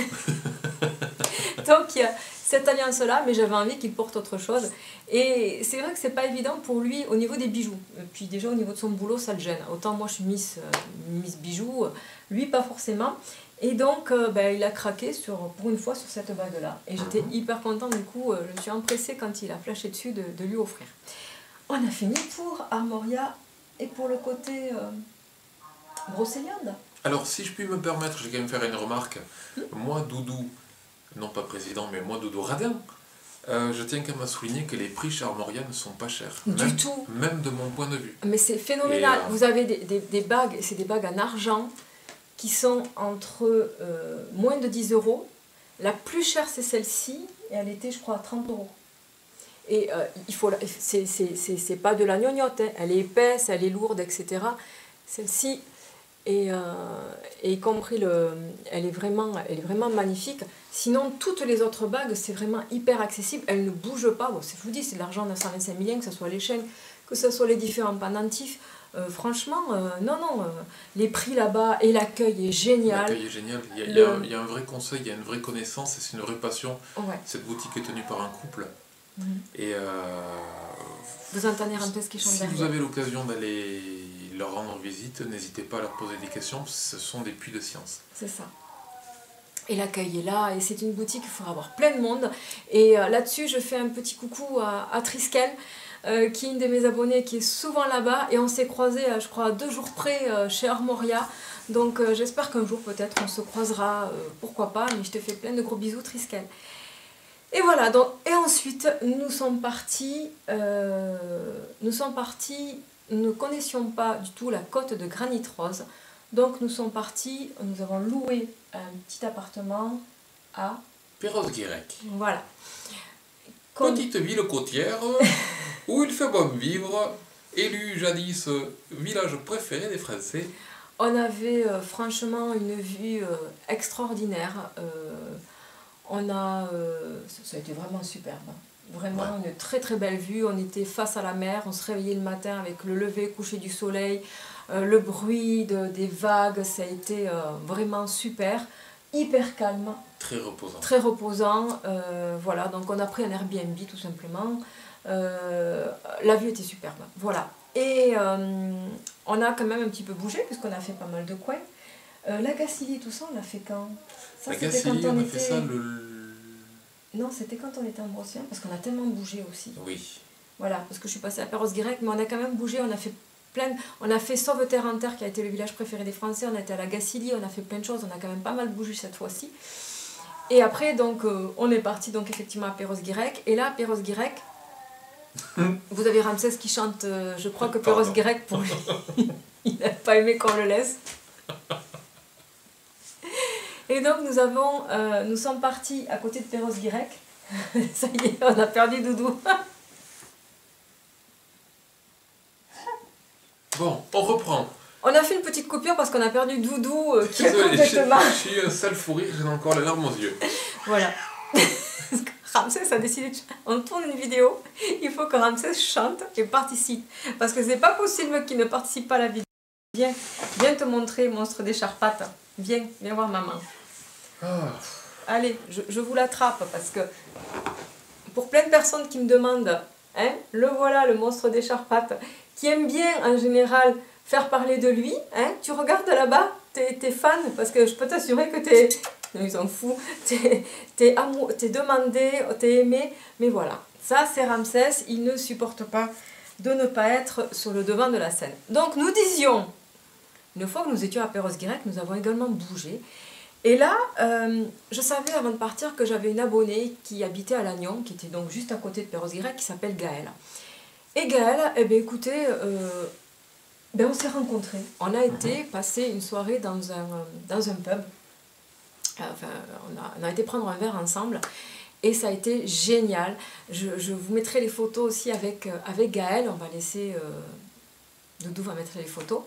Donc il y a cette alliance-là, mais j'avais envie qu'il porte autre chose. Et c'est vrai que c'est pas évident pour lui au niveau des bijoux. Et puis déjà au niveau de son boulot, ça le gêne. Autant moi je suis Miss Bijoux, lui pas forcément. Et donc il a craqué pour une fois sur cette bague-là. Et j'étais hyper contente, du coup je me suis empressée quand il a flashé dessus de lui offrir. On a fini pour Armoria et pour le côté Brocéliande. Alors si je puis me permettre, je vais quand même faire une remarque. Moi Doudou, non pas président, mais moi Doudou Radin, je tiens quand même à souligner que les prix chez Armoria ne sont pas chers. Du tout. Même de mon point de vue. Mais c'est phénoménal. Vous avez des bagues, c'est des bagues en argent qui sont entre moins de 10 €. La plus chère c'est celle-ci et elle était je crois à 30 €. Et c'est pas de la gnognotte, hein. Elle est épaisse, elle est lourde, etc. Celle-ci, et y compris elle est vraiment magnifique. Sinon, toutes les autres bagues, c'est vraiment hyper accessible. Elles ne bougent pas. Bon, je vous dis, c'est de l'argent 925 millions, que ce soit les chaînes, que ce soit les différents pendentifs. Franchement, les prix là-bas et l'accueil est génial. L'accueil est génial. Il y a un vrai conseil, il y a une vraie connaissance et c'est une vraie passion. Ouais. Cette boutique est tenue par un couple. Et vous entendez un peu ce qui chante derrière. Si vous avez l'occasion d'aller leur rendre visite, n'hésitez pas à leur poser des questions, ce sont des puits de science. C'est ça. Et l'accueil est là, et c'est une boutique, il faudra avoir plein de monde. Et là-dessus, je fais un petit coucou à Triskel, qui est une de mes abonnées, qui est souvent là-bas, et on s'est croisés, je crois, à 2 jours près chez Armoria. Donc j'espère qu'un jour, peut-être, on se croisera, pourquoi pas, mais je te fais plein de gros bisous, Triskel. Et voilà, donc, et ensuite, nous sommes partis, nous ne connaissions pas du tout la côte de Granit Rose. Donc nous sommes partis, nous avons loué un petit appartement à Perros-Guirec. Voilà. Petite ville côtière Où il fait bon vivre, élu jadis village préféré des Français. On avait franchement une vue extraordinaire. Ça a été vraiment superbe. Vraiment une très très belle vue. On était face à la mer, on se réveillait le matin avec le lever, coucher du soleil, le bruit des vagues. Ça a été vraiment super, hyper calme. Très reposant. Très reposant. Voilà, donc on a pris un Airbnb tout simplement. La vue était superbe. Voilà. Et on a quand même un petit peu bougé puisqu'on a fait pas mal de coins. La Gacilly, tout ça, on l'a fait quand? La Gacilly, on a fait ça le... Non, c'était quand on était en Brocéliande, parce qu'on a tellement bougé aussi. Oui. Voilà, parce que je suis passée à Perros-Guirec, mais on a quand même bougé, on a fait on a fait Sauveterre en Terre, qui a été le village préféré des Français, on a été à la Gacilly, on a fait plein de choses, on a quand même pas mal bougé cette fois-ci. Et après, donc, on est parti donc effectivement à Perros-Guirec, et là, à Perros-Guirec, vous avez Ramsès qui chante, je crois que Perros-Guirec, pour lui, il n'a pas aimé qu'on le laisse. Et donc nous sommes partis à côté de Perros-Guirec. Ça y est, on a perdu Doudou. Bon, on reprend. On a fait une petite coupure parce qu'on a perdu Doudou qui est Désolé, complètement... je suis un sale fou rire, j'ai encore les larmes aux yeux. Voilà. Ramsès a décidé de... On tourne une vidéo, il faut que Ramsès chante et participe. Parce que c'est pas possible qu'il ne participe pas à la vidéo. Viens te montrer, monstre des Charpates. Viens voir maman. Allez, je vous l'attrape parce que pour plein de personnes qui me demandent, hein, le voilà, le monstre des Charpates, qui aime bien en général faire parler de lui, hein, tu regardes là-bas, t'es fan, parce que je peux t'assurer que t'es... Ils s'en foutent, t'es demandé, t'es aimé, mais voilà. Ça, c'est Ramsès, il ne supporte pas de ne pas être sur le devant de la scène. Donc nous disions, une fois que nous étions à Perros-Guirec, nous avons également bougé. Et là, je savais avant de partir que j'avais une abonnée qui habitait à Lannion, qui était donc juste à côté de Perros-Guirec, qui s'appelle Gaëlle. Et Gaëlle, eh bien écoutez, on s'est rencontrés. On a été passer une soirée dans un pub. Enfin, on a été prendre un verre ensemble. Et ça a été génial. Je vous mettrai les photos aussi avec Gaëlle. On va laisser... Doudou va mettre les photos.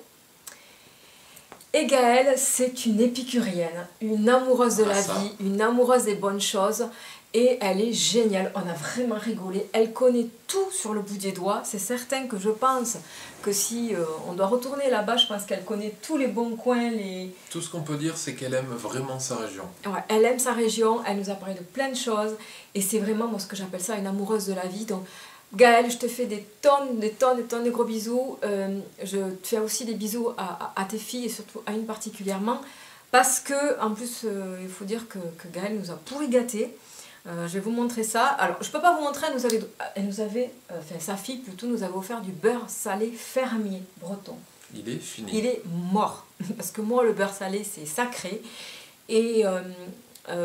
Et Gaëlle, c'est une épicurienne, une amoureuse de la vie, une amoureuse des bonnes choses. Et elle est géniale, on a vraiment rigolé. Elle connaît tout sur le bout des doigts. C'est certain que je pense que si on doit retourner là-bas, je pense qu'elle connaît tous les bons coins. Tout ce qu'on peut dire, c'est qu'elle aime vraiment sa région. Ouais, elle aime sa région, elle nous a parlé de plein de choses. Et c'est vraiment, moi, ce que j'appelle ça, une amoureuse de la vie. Donc, Gaëlle, je te fais des tonnes de gros bisous. Je te fais aussi des bisous à tes filles et surtout à une particulièrement. Parce que, en plus, il faut dire que Gaëlle nous a pourri gâtés. Je vais vous montrer ça. Alors, je ne peux pas vous montrer, enfin, sa fille plutôt nous avait offert du beurre salé fermier breton. Il est fini. Il est mort. Parce que moi, le beurre salé, c'est sacré. Et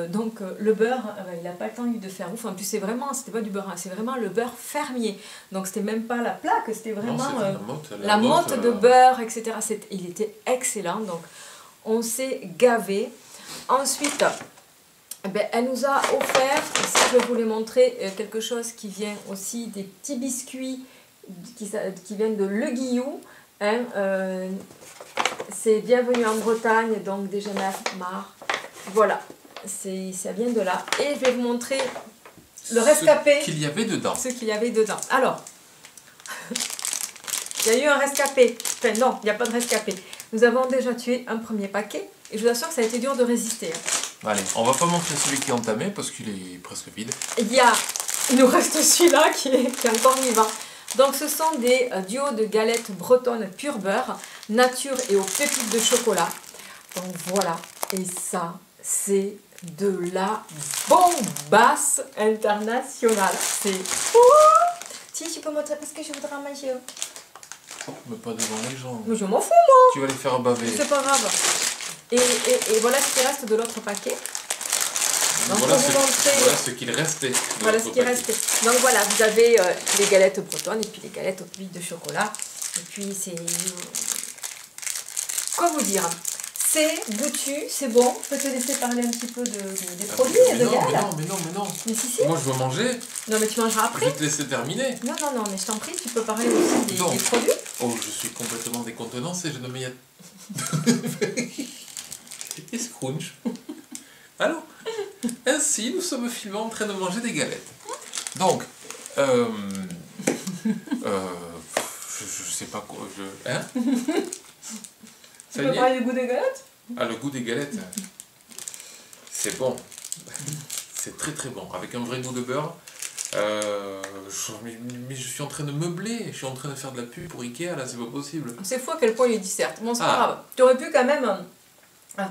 donc, le beurre, il n'a pas le temps lui de faire ouf. En plus, c'était pas du beurre, c'est vraiment le beurre fermier. Donc, c'était même pas la plaque, c'était vraiment la motte de beurre, etc. Il était excellent. Donc, on s'est gavé. Ensuite... elle nous a offert, ça je vais vous les montrer, quelque chose qui vient aussi des petits biscuits qui viennent de Le Guillou. Hein, c'est Bienvenue en Bretagne, donc des Genève-Mar. Voilà, ça vient de là. Et je vais vous montrer le rescapé. Ce qu'il y avait dedans. Ce qu'il y avait dedans. Alors, il y a eu un rescapé. Enfin non, il n'y a pas de rescapé. Nous avons déjà tué un premier paquet. Et je vous assure que ça a été dur de résister. Allez, on va pas montrer celui qui est entamé parce qu'il est presque vide. Il nous reste celui-là qui est encore vivant. Donc ce sont des duos de galettes bretonnes pur beurre, nature et aux pépites de chocolat. Donc voilà, et ça c'est de la bombasse internationale. C'est... Si, tu peux montrer parce que je voudrais en manger. Mais pas devant les gens. Mais je m'en fous moi. Tu vas les faire baver. C'est pas grave. Et voilà ce qui reste de l'autre paquet. Donc, voilà ce qu'il restait. Voilà ce qui restait. Donc voilà, vous avez les galettes bretonnes et puis les galettes aux pépites de chocolat. Et puis c'est... Quoi vous dire? c'est goûtu, c'est bon. Je peux te laisser parler un petit peu des produits et de Gaël. Mais non. Mais si. Moi, je veux manger. Non, mais tu mangeras Je après. vais te laisser terminer. Non, mais je t'en prie, tu peux parler aussi des produits. Oh, je suis complètement décontenancé, je ne m'y... Et Scrooge. Alors, ainsi, nous sommes filmés en train de manger des galettes. Donc, je sais pas quoi, hein? Tu peux parler du goût des galettes? Ah, le goût des galettes, c'est bon. C'est très très bon, avec un vrai goût de beurre. Mais je suis en train de meubler, je suis en train de faire de la pub pour Ikea, là, c'est pas possible. C'est fou à quel point il est dissert. Bon, c'est pas grave. Tu aurais pu quand même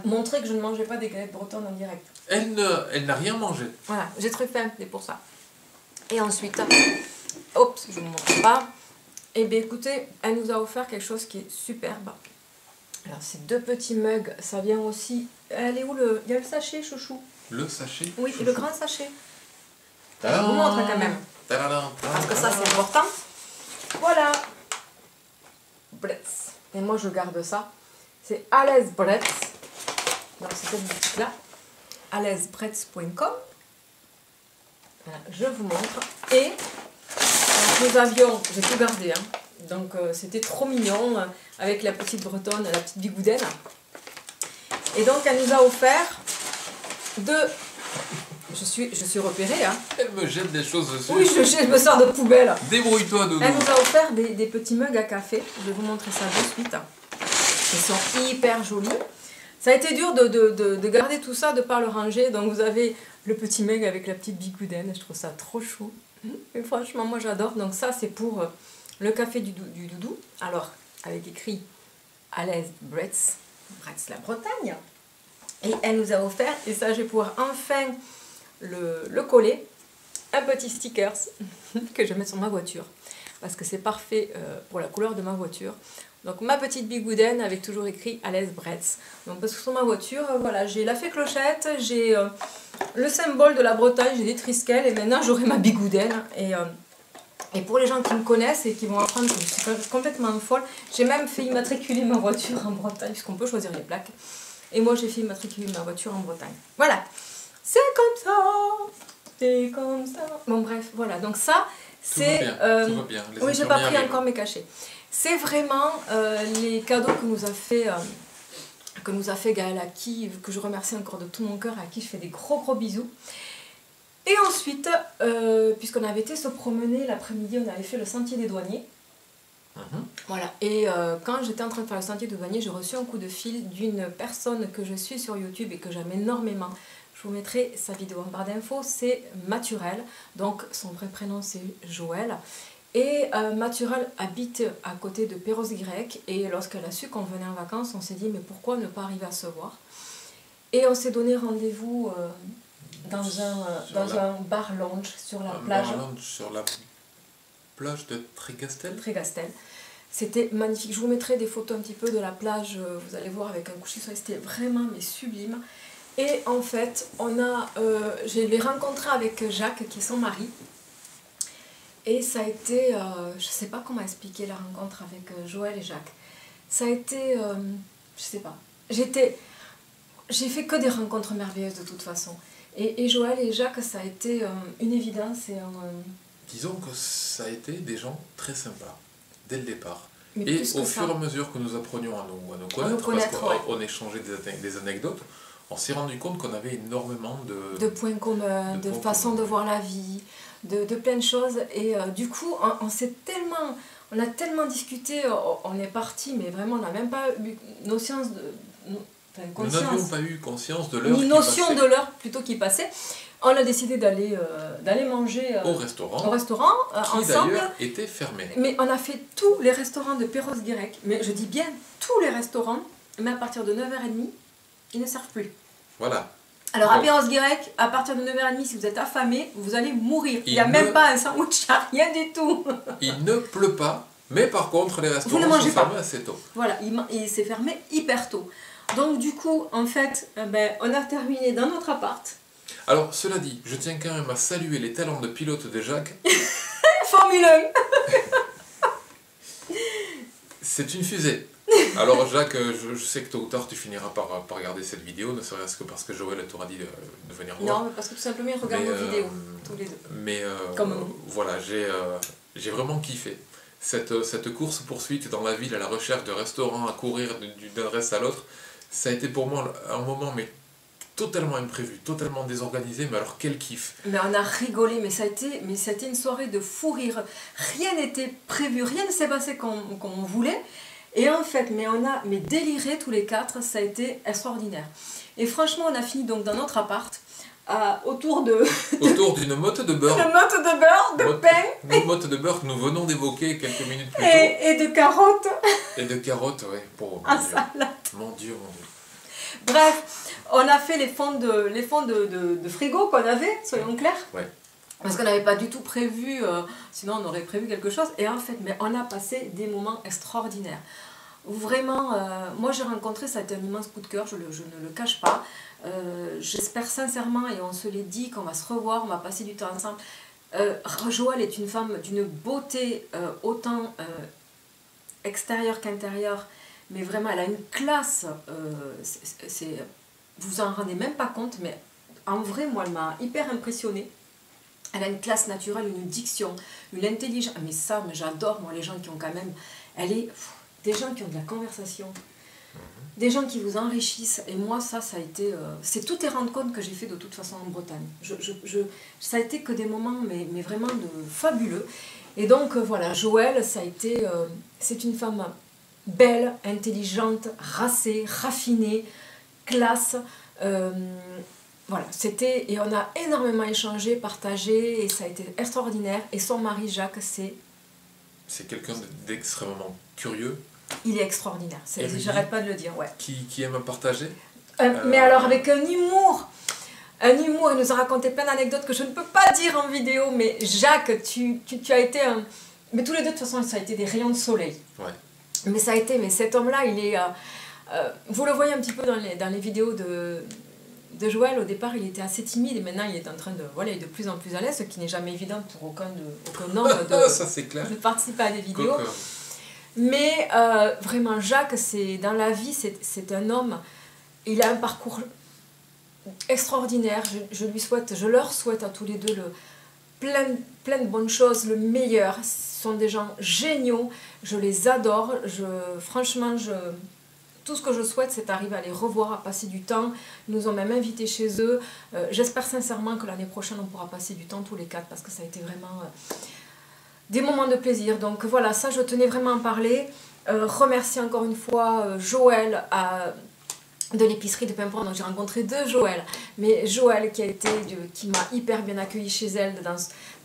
montrer que je ne mangeais pas des galettes bretonnes en direct. Elle n'a rien mangé. Voilà, j'ai très faim, c'est pour ça. Et ensuite, oups, je ne vous montre pas. Et bien écoutez, elle nous a offert quelque chose qui est superbe. Alors, ces 2 petits mugs, ça vient aussi... Elle est où le... Il y a le sachet, chouchou. Le sachet? Oui, chouchou. Le grand sachet. Je vous montre quand même. Parce que ça, c'est important. Voilà. Bretz. Et moi, je garde ça. C'est Alès Bretz. Donc, c'est cette boutique-là. alesbretz.com. Voilà, je vous montre. Et donc, nous avions... J'ai tout gardé, hein. Donc c'était trop mignon avec la petite bretonne, la petite bigoudaine. Et donc elle nous a offert 2... Je suis repérée, hein. Elle me jette des choses dessus. Oui, je me sors de poubelle. Débrouille-toi, Doudou. Elle nous a offert des petits mugs à café. Je vais vous montrer ça de suite. Ils sont hyper jolis. Ça a été dur de garder tout ça, de ne pas le ranger. Donc vous avez le petit mug avec la petite bigoudaine. Je trouve ça trop chou. Et franchement, moi j'adore. Donc ça, c'est pour... le café du doudou, alors avec écrit Alès Bretz, Bretz la Bretagne. Et elle nous a offert, et ça je vais pouvoir enfin le coller, un petit stickers que je vais mettre sur ma voiture. Parce que c'est parfait pour la couleur de ma voiture. Donc ma petite bigoudaine avec toujours écrit Alès Bretz. Donc parce que sur ma voiture, voilà, j'ai la fée clochette, j'ai le symbole de la Bretagne, j'ai des trisquelles, et maintenant j'aurai ma bigoudaine. Et pour les gens qui me connaissent et qui vont apprendre que je suis complètement folle, j'ai même fait immatriculer ma voiture en Bretagne, puisqu'on peut choisir les plaques. Et moi, j'ai fait immatriculer ma voiture en Bretagne. Voilà, c'est comme ça, c'est comme ça. Bon bref, voilà, donc ça, c'est... Tout va bien. Oui, j'ai pas pris encore mes cachets. C'est vraiment les cadeaux que nous a fait Gaël, à qui, que je remercie encore de tout mon cœur, à qui je fais des gros bisous. Et ensuite, puisqu'on avait été se promener l'après-midi, on avait fait le sentier des douaniers. Voilà. Et quand j'étais en train de faire le sentier des douaniers, j'ai reçu un coup de fil d'une personne que je suis sur YouTube et que j'aime énormément. Je vous mettrai sa vidéo en barre d'infos, c'est Mathurel. Donc son vrai prénom c'est Joël. Et Mathurel habite à côté de Perros-Guirec. Et lorsqu'elle a su qu'on venait en vacances, on s'est dit mais pourquoi ne pas arriver à se voir? Et on s'est donné rendez-vous... dans un bar lounge sur la plage. Sur la plage de Trégastel. Trégastel. C'était magnifique. Je vous mettrai des photos un petit peu de la plage. Vous allez voir avec un coucher de soleil. C'était vraiment mais sublime. Et en fait, je l'ai rencontré avec Jacques, qui est son mari. Et ça a été... je ne sais pas comment expliquer la rencontre avec Joël et Jacques. Ça a été... je sais pas. J'ai fait que des rencontres merveilleuses de toute façon. Et Joël et Jacques, ça a été une évidence. Disons que ça a été des gens très sympas, dès le départ. Mais et au fur et à mesure que nous apprenions à nous connaître, parce qu'on échangeait des anecdotes, on s'est rendu compte qu'on avait énormément de points communs, de façons de voir la vie, de plein de choses. Et du coup, on a tellement discuté, on est parti, mais vraiment, on n'a même pas eu conscience de... Nous n'avions pas eu conscience de l'heure qui passait. Une notion de l'heure plutôt qui passait. On a décidé d'aller manger au restaurant qui ensemble. D'ailleurs était fermé. Mais on a fait tous les restaurants de Perros-Guirec. Mais je dis bien tous les restaurants, mais à partir de 9h30, ils ne servent plus. Voilà. Alors à Perros-Guirec, à partir de 9h30, si vous êtes affamé, vous allez mourir. Il n'y a même pas un sandwich, rien du tout. Il ne pleut pas, mais par contre les restaurants sont fermés assez tôt. Voilà, il s'est fermé hyper tôt. Donc du coup, en fait, on a terminé dans notre appart. Alors, cela dit, je tiens quand même à saluer les talents de pilote de Jacques. Formule 1. C'est une fusée. Alors Jacques, je sais que tôt ou tard tu finiras par regarder cette vidéo, ne serait-ce que parce que Joël t'aura dit de venir voir. Non, mais parce que tout simplement ils regardent nos vidéos, tous les deux. Mais comme nous. Voilà, j'ai vraiment kiffé. Cette course-poursuite dans la ville à la recherche de restaurants, à courir d'une adresse à l'autre, ça a été pour moi un moment mais totalement imprévu, totalement désorganisé, mais alors quel kiff. Mais on a rigolé, mais ça a été une soirée de fou rire. Rien n'était prévu, rien ne s'est passé comme on voulait. Et en fait, on a déliré tous les quatre, ça a été extraordinaire. Et franchement, on a fini donc dans notre appart, autour d'une motte de beurre. De motte de beurre, de pain. Une motte de beurre que nous venons d'évoquer quelques minutes plus tôt. Et de carottes. Et de carottes, oui. Salade. Mon Dieu, mon Dieu. Bref, on a fait les fonds de frigo qu'on avait, soyons clairs. Ouais. Parce qu'on n'avait pas du tout prévu, sinon on aurait prévu quelque chose. Et en fait, on a passé des moments extraordinaires. Vraiment, moi j'ai rencontré, ça a été un immense coup de cœur, je ne le cache pas. J'espère sincèrement, et on se l'est dit, qu'on va se revoir, on va passer du temps ensemble. Joël est une femme d'une beauté autant extérieure qu'intérieure, mais vraiment elle a une classe, vous en rendez même pas compte, mais en vrai, moi elle m'a hyper impressionnée. Elle a une classe naturelle, une diction, une intelligence. Mais ça, j'adore, moi, les gens qui ont quand même... des gens qui ont de la conversation, des gens qui vous enrichissent. Et moi, ça a été... c'est toutes les rencontres que j'ai fait de toute façon en Bretagne. Ça a été que des moments, mais vraiment fabuleux. Et donc, voilà, Joël, ça a été... c'est une femme belle, intelligente, racée, raffinée, classe... Voilà, et on a énormément échangé, partagé, et ça a été extraordinaire. Et son mari Jacques, c'est quelqu'un d'extrêmement curieux. Il est extraordinaire, j'arrête pas de le dire, ouais. Qui aime partager. Mais alors avec un humour, il nous a raconté plein d'anecdotes que je ne peux pas dire en vidéo, mais Jacques, tu as été un... Mais tous les deux, de toute façon, ça a été des rayons de soleil. Ouais. Mais cet homme-là, il est... vous le voyez un petit peu dans les vidéos de Joël. Au départ, il était assez timide et maintenant il est en train de... Voilà, il est de plus en plus à l'aise, ce qui n'est jamais évident pour aucun homme ça, c'est clair. de participer à des vidéos. Mais vraiment, Jacques, dans la vie, c'est un homme, il a un parcours extraordinaire. Je leur souhaite à tous les deux plein de bonnes choses, le meilleur. Ce sont des gens géniaux, je les adore. Franchement, tout ce que je souhaite, c'est d'arriver à les revoir, à passer du temps. Ils nous ont même invités chez eux. J'espère sincèrement que l'année prochaine, on pourra passer du temps tous les quatre, parce que ça a été vraiment des moments de plaisir. Donc voilà, ça, je tenais vraiment à en parler. Remercier encore une fois Joël de l'épicerie de Pimpron. Donc j'ai rencontré deux Joël. Mais Joël qui m'a hyper bien accueilli chez elle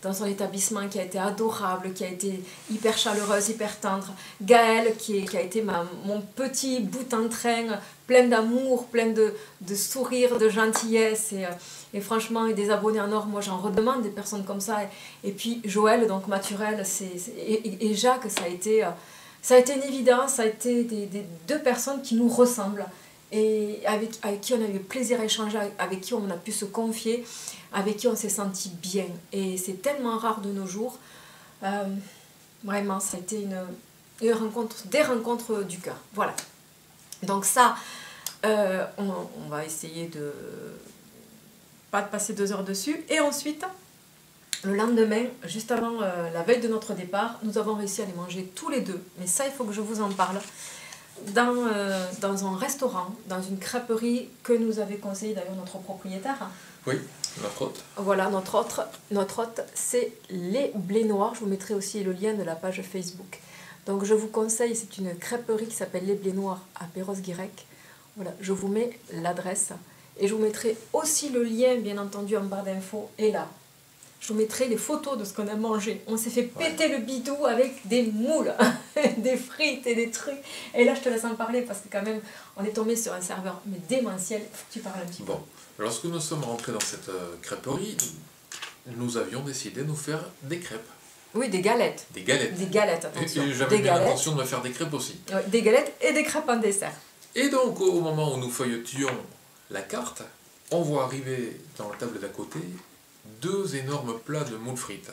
dans son établissement, qui a été adorable, qui a été hyper chaleureuse, hyper tendre. Gaëlle qui a été mon petit bout en train, plein d'amour, plein de sourires, de gentillesse et franchement, et des abonnés en or, moi j'en redemande des personnes comme ça. Et puis Joël, donc Maturel, et Jacques, ça a été une évidence, ça a été des deux personnes qui nous ressemblent et avec qui on a eu plaisir à échanger, avec qui on a pu se confier, avec qui on s'est senti bien. Et c'est tellement rare de nos jours. Vraiment, ça a été des rencontres du cœur. Voilà. Donc ça, on va essayer de pas de passer 2 heures dessus. Et ensuite, le lendemain, juste avant la veille de notre départ, nous avons réussi à aller manger tous les deux. Mais ça, il faut que je vous en parle. Dans un restaurant, dans une crêperie que nous avait conseillé d'ailleurs notre propriétaire. Oui, notre hôte. Voilà, notre hôte, c'est les Blés Noirs. Je vous mettrai aussi le lien de la page Facebook. Donc je vous conseille, c'est une crêperie qui s'appelle les Blés Noirs à Perros-Guirec. Voilà, je vous mets l'adresse. Et je vous mettrai aussi le lien, bien entendu, en barre d'infos. Et là, je vous mettrai les photos de ce qu'on a mangé. On s'est fait péter le bidou avec des moules, des frites et des trucs. Et là, je te laisse en parler parce que quand même, on est tombé sur un serveur mais démentiel. Il faut que tu parles un petit peu. Bon, lorsque nous sommes rentrés dans cette crêperie, nous avions décidé de nous faire des crêpes. Oui, des galettes. Des galettes. Des galettes, attention. Et j'avais bien l'intention de me faire des crêpes aussi. Ouais, des galettes et des crêpes en dessert. Et donc, au moment où nous feuilletions la carte, on voit arriver dans la table d'à côté 2 énormes plats de moules frites.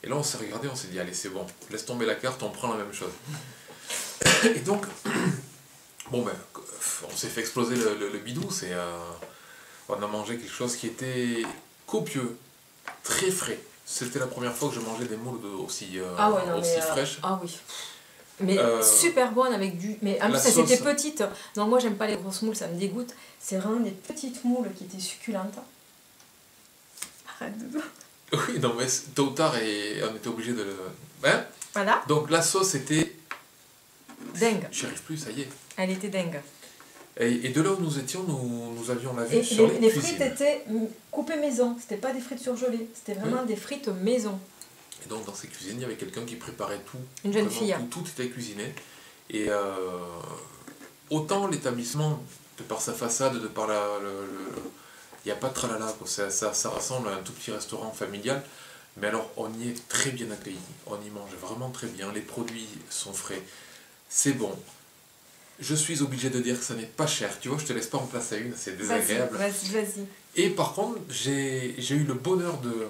Et là, on s'est regardé, on s'est dit, allez, c'est bon, laisse tomber la carte, on prend la même chose. Et donc, Bon, ben, on s'est fait exploser le bidou. On a mangé quelque chose qui était copieux, très frais. C'était la première fois que je mangeais des moules aussi fraîches. Ah oui. Mais super bonne avec du... Mais en plus, c'était petite. Donc moi, j'aime pas les grosses moules, ça me dégoûte. C'est vraiment des petites moules qui étaient succulentes. Arrête de... Oui, non, mais tôt ou tard, on était obligé de le... Hein? Voilà. Donc la sauce était... Dingue. J'y arrive plus, ça y est. Elle était dingue. Et de là où nous étions, nous avions la vue sur les frites étaient coupées maison. C'était pas des frites surgelées. C'était vraiment des frites maison. Et donc dans ces cuisines, il y avait quelqu'un qui préparait tout. Une jeune fille. Tout était cuisiné. Et autant l'établissement, de par sa façade, de par il n'y a pas de tralala, quoi. Ça ressemble à un tout petit restaurant familial. Mais alors, on y est très bien accueilli. On y mange vraiment très bien. Les produits sont frais. C'est bon. Je suis obligé de dire que ça n'est pas cher. Tu vois, je te laisse pas en place à une, c'est désagréable. Vas-y. Et par contre, j'ai eu le bonheur de...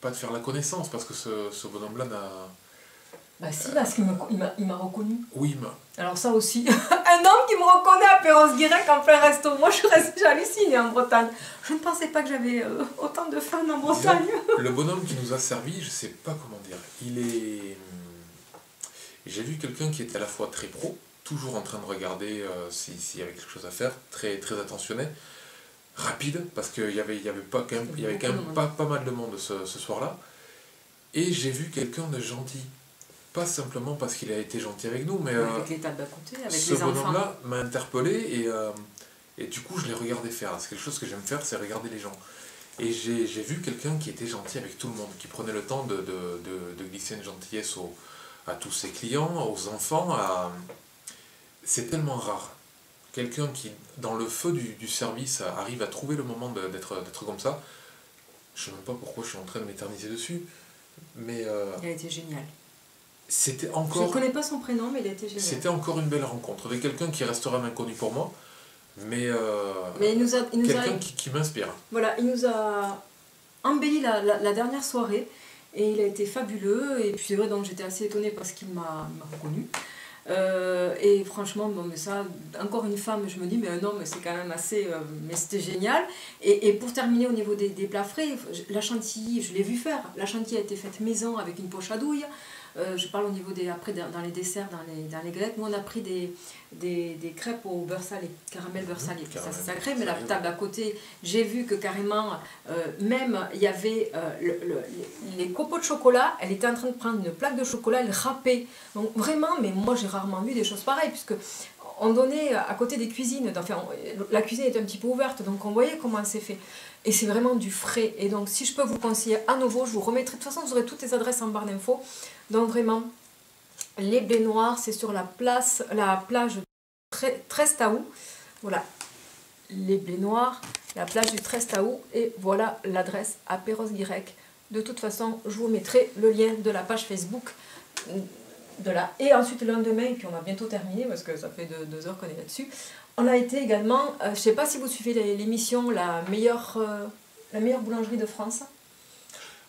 Pas de faire la connaissance, parce que ce bonhomme-là n'a... Bah si, parce qu'il m'a reconnu. Oui, alors ça aussi, un homme qui me reconnaît à Perros-Guirec en plein resto. Moi, j'hallucine en Bretagne. Je ne pensais pas que j'avais autant de fans en Bretagne. Le bonhomme qui nous a servi, je sais pas comment dire, il est... J'ai vu quelqu'un qui était à la fois très pro, toujours en train de regarder s'il y avait quelque chose à faire, très, très attentionné, rapide, parce qu'il y avait quand même pas mal de monde ce soir-là, et j'ai vu quelqu'un de gentil. Pas simplement parce qu'il a été gentil avec nous, mais avec les tables d'à côté, avec ce les enfants. bonhomme-là m'a interpellé et du coup je l'ai regardé faire. C'est quelque chose que j'aime faire, c'est regarder les gens. Et j'ai vu quelqu'un qui était gentil avec tout le monde, qui prenait le temps de glisser une gentillesse à tous ses clients, aux enfants. C'est tellement rare. Quelqu'un qui, dans le feu du service, arrive à trouver le moment d'être comme ça. Je ne sais même pas pourquoi je suis en train de m'éterniser dessus. Mais il a été génial. C'était encore... Je ne connais pas son prénom, mais il a été génial. C'était encore une belle rencontre avec quelqu'un qui restera un inconnu pour moi, mais quelqu'un qui m'inspire. Voilà, il nous a embelli la dernière soirée et il a été fabuleux. Et puis c'est vrai, donc j'étais assez étonnée parce qu'il m'a reconnu. Et franchement, bon, mais ça, encore une femme, je me dis, mais un homme, c'est quand même assez... mais c'était génial. Et pour terminer au niveau des plats frais, la chantilly, je l'ai vu faire. La chantilly a été faite maison avec une poche à douille. Je parle au niveau après dans les desserts, dans les galettes. Nous, on a pris des crêpes au beurre salé, caramel beurre salé. Ça, c'est sacré, mais la table à côté, j'ai vu que carrément, même il y avait les copeaux de chocolat. Elle était en train de prendre une plaque de chocolat, elle râpait. Donc vraiment, mais moi, j'ai rarement vu des choses pareilles, puisque on donnait à côté des cuisines, enfin, la cuisine était un petit peu ouverte, donc on voyait comment c'est fait. Et c'est vraiment du frais. Et donc, si je peux vous conseiller à nouveau, je vous remettrai. De toute façon, vous aurez toutes les adresses en barre d'infos. Donc, vraiment, les Blés Noirs, c'est sur la plage Trestaou. Voilà, les Blés Noirs, la plage du Trestaou. Et voilà l'adresse à Perros-Guirec. De toute façon, je vous mettrai le lien de la page Facebook. Et ensuite, le lendemain, et puis on a bientôt terminé parce que ça fait 2 heures qu'on est là-dessus. On a été également, je ne sais pas si vous suivez l'émission la meilleure boulangerie de France.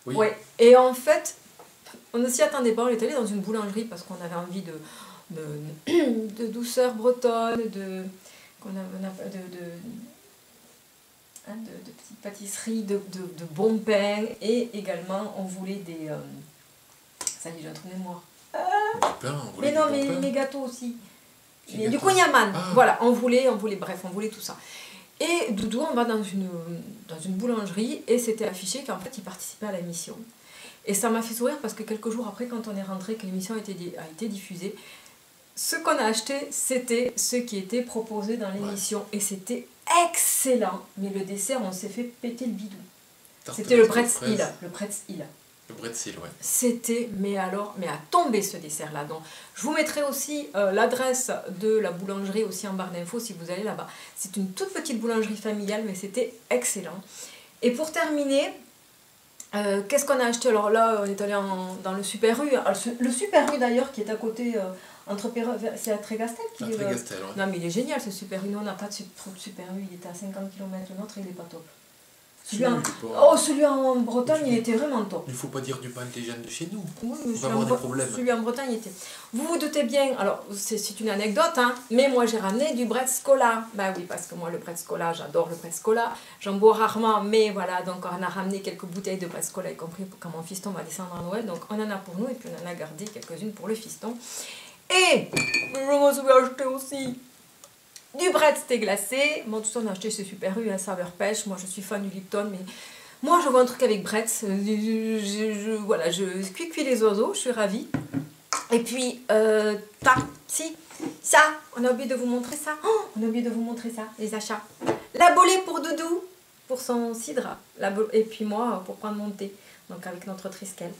Oui. Ouais. Et en fait, on ne s'y attendait pas. On est allé dans une boulangerie parce qu'on avait envie de douceur bretonne, de petites pâtisseries, de bons pains. Et également, on voulait des... ça y est, j'ai un trou de mémoire. Mais non, mais les gâteaux aussi. Du kouign-amann, voilà, on voulait tout ça. Et Doudou, on va dans une boulangerie et c'était affiché qu'en fait il participait à l'émission. Et ça m'a fait sourire parce que quelques jours après, quand on est rentré, que l'émission a été diffusée, ce qu'on a acheté, c'était ce qui était proposé dans l'émission. Et c'était excellent. Mais le dessert, on s'est fait péter le bidou. C'était le bretzel. Le bretzel, ouais. C'était, mais à tomber ce dessert-là. Donc, je vous mettrai aussi l'adresse de la boulangerie aussi en barre d'infos si vous allez là-bas. C'est une toute petite boulangerie familiale, mais c'était excellent. Et pour terminer, qu'est-ce qu'on a acheté? Alors là, on est allé dans le Super U. Le Super U d'ailleurs, qui est à côté, c'est à Trégastel qui est. Trégastel, ouais. Non, mais il est génial ce Super U. Nous, on n'a pas de Super U, il était à 50 km. Le nôtre, il n'est pas top. Celui en Bretagne, il était vraiment top. Il ne faut pas dire du pain intelligent de chez nous. Oui, on va avoir des problèmes. Celui en Bretagne était. Vous vous doutez bien, alors c'est une anecdote, hein, mais moi j'ai ramené du bretskola. Bah oui, parce que moi le bretskola, j'adore le bretskola. J'en bois rarement, mais voilà, donc on a ramené quelques bouteilles de bretskola, y compris quand mon fiston va descendre à Noël. Donc on en a pour nous et puis on en a gardé quelques-unes pour le fiston. Et je me suis acheté aussi du bretz glacé. Bon, tout ça on a acheté chez Super U, un saveur pêche. Moi je suis fan du Lipton, mais moi je vois un truc avec bretz. Voilà, je cuis les oiseaux, je suis ravie. Et puis, ça, on a oublié de vous montrer ça. Oh, on a oublié de vous montrer ça, les achats. La bolée pour Doudou, pour son cidre. Et puis moi, pour prendre mon thé. Donc avec notre triskel.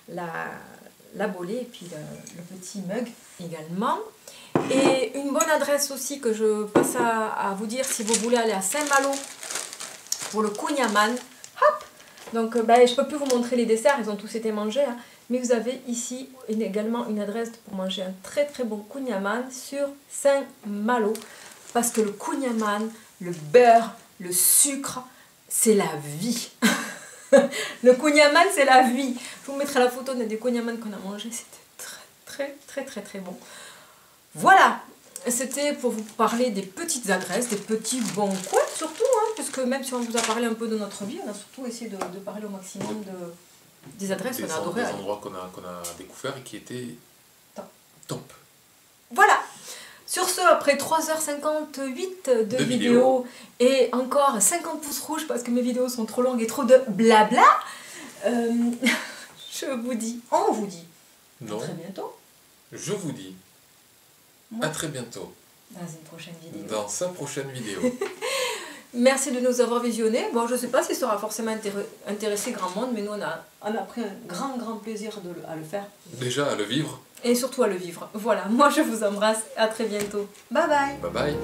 La bolée et puis le petit mug également. Et une bonne adresse aussi que je passe à vous dire si vous voulez aller à Saint-Malo pour le Kunyaman. Hop! Donc je ne peux plus vous montrer les desserts, ils ont tous été mangés. Hein. Mais vous avez ici également une adresse pour manger un très très bon Kunyaman sur Saint-Malo. Parce que le Kunyaman, le beurre, le sucre, c'est la vie. Le Kunyaman, c'est la vie. Je vous mettrai la photo des Kunyaman qu'on a mangé. C'était très très très très bon. Voilà, c'était pour vous parler des petites adresses, des petits bons coins surtout, hein, puisque même si on vous a parlé un peu de notre vie, on a surtout essayé de parler au maximum des adresses qu'on a adorées. Des endroits qu'on a découverts et qui étaient top. Voilà. Sur ce, après 3h58 de vidéos et encore 50 pouces rouges parce que mes vidéos sont trop longues et trop de blabla, on vous dit non. À très bientôt. Je vous dis à très bientôt. Dans une prochaine vidéo. Dans sa prochaine vidéo. Merci de nous avoir visionnés. Bon, je ne sais pas si ça aura forcément intéressé grand monde, mais nous, on a pris un grand plaisir à le faire. Déjà, à le vivre. Et surtout à le vivre. Voilà, moi je vous embrasse. À très bientôt. Bye bye. Bye bye.